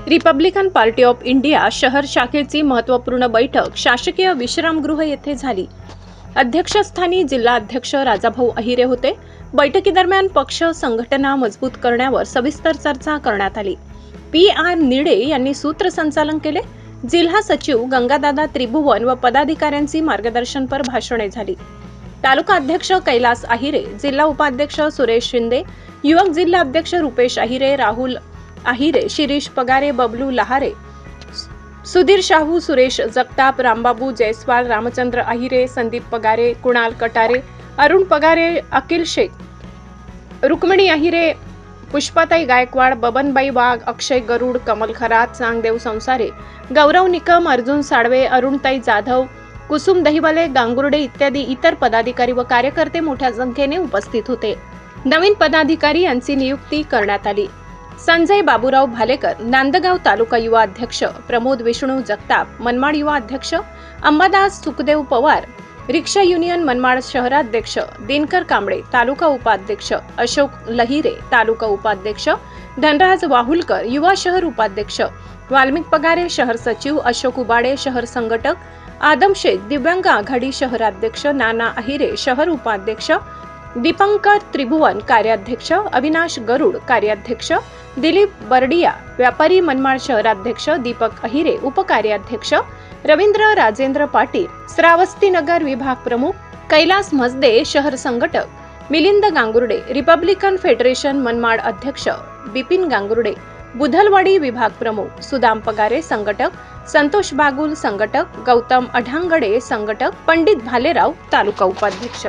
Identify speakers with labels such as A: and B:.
A: Republican party of India शहर शाखेची महत्त्वपूर्ण बैठक शासकीय विश्रामगृह येथे झाली। अध्यक्षस्थानी जिल्हाध्यक्ष राजाभाऊ अहिरे होते। बैठकीदरम्यान पक्ष संघटना मजबूत करण्यावर सविस्तर चर्चा करण्यात आली। PR निडे यांनी सूत्रसंचालन केले। जिल्हा सचिव गंगादादा त्रिभुवन व पदाधिकाऱ्यांची मार्गदर्शनपर भाषणे झाली। तालुका अध्यक्ष कैलास अहिरे, जिल्हा उपाध्यक्ष सुरेश शिंदे, युवक जिल्हा अध्यक्ष रुपेश अहिरे, राहुल अहिरे, शिरीष पगारे, बबलू लहारे, सुधीर शाहू, सुरेश जगताप, रामबाबू जयस्वाल, रामचंद्र अहिरे, संदीप पगारे, कुणाल कटारे, अरुण पगारे, अकिल शेख, रुक्मिणी अहिरे, पुष्पाताई गायकवाड, बबनबाई वाघ, अक्षय गरुड, कमल खरात, चांगदेव संसारे, गौरव निकम, अर्जुन साळवे, अरुणताई जाधव, कुसुम दहिवले, गांगुर्डे इत्यादी इतर पदाधिकारी व कार्यकर्ते मोठ्या संख्येने उपस्थित होते। नवीन पदाधिकारी यांची नियुक्ती करण्यात आली। संजय बाबूराव भालेकर, नांदगाव तालुका युवा अध्यक्ष, प्रमोद विष्णू जगताप, मनमाड युवा अध्यक्ष, अंबादास सुखदेव पवार, रिक्षा युनियन मनमाड शहराध्यक्ष, दिनकर कांबळे, तालुका उपाध्यक्ष, अशोक लहिरे, तालुका उपाध्यक्ष, धनराज वाहुलकर, युवा शहर उपाध्यक्ष, वाल्मिक पगारे, शहर सचिव, अशोक उबाडे, शहर संघटक, आदम शेख, दिव्यांग आघाडी शहराध्यक्ष, नाना अहिरे, शहर उपाध्यक्ष, दीपंकर त्रिभुवन कार्याध्यक्ष, अविनाश गरुड कार्याध्यक्ष, दिलीप बर्डिया व्यापारी मनमाड शहराध्यक्ष, दीपक अहिरे उपकार्याध्यक्ष, रवींद्र राजेंद्र पाटील श्रावस्तीनगर विभाग प्रमुख, कैलास मजदे शहर संघटक, मिलिंद गांगुर्डे रिपब्लिकन फेडरेशन मनमाड अध्यक्ष, बिपिन गांगुर्डे बुधलवाडी विभाग प्रमुख, सुदाम पगारे संघटक, संतोष बागुल संघटक, गौतम अढांगडे संघटक, पंडित भालेराव तालुका उपाध्यक्ष।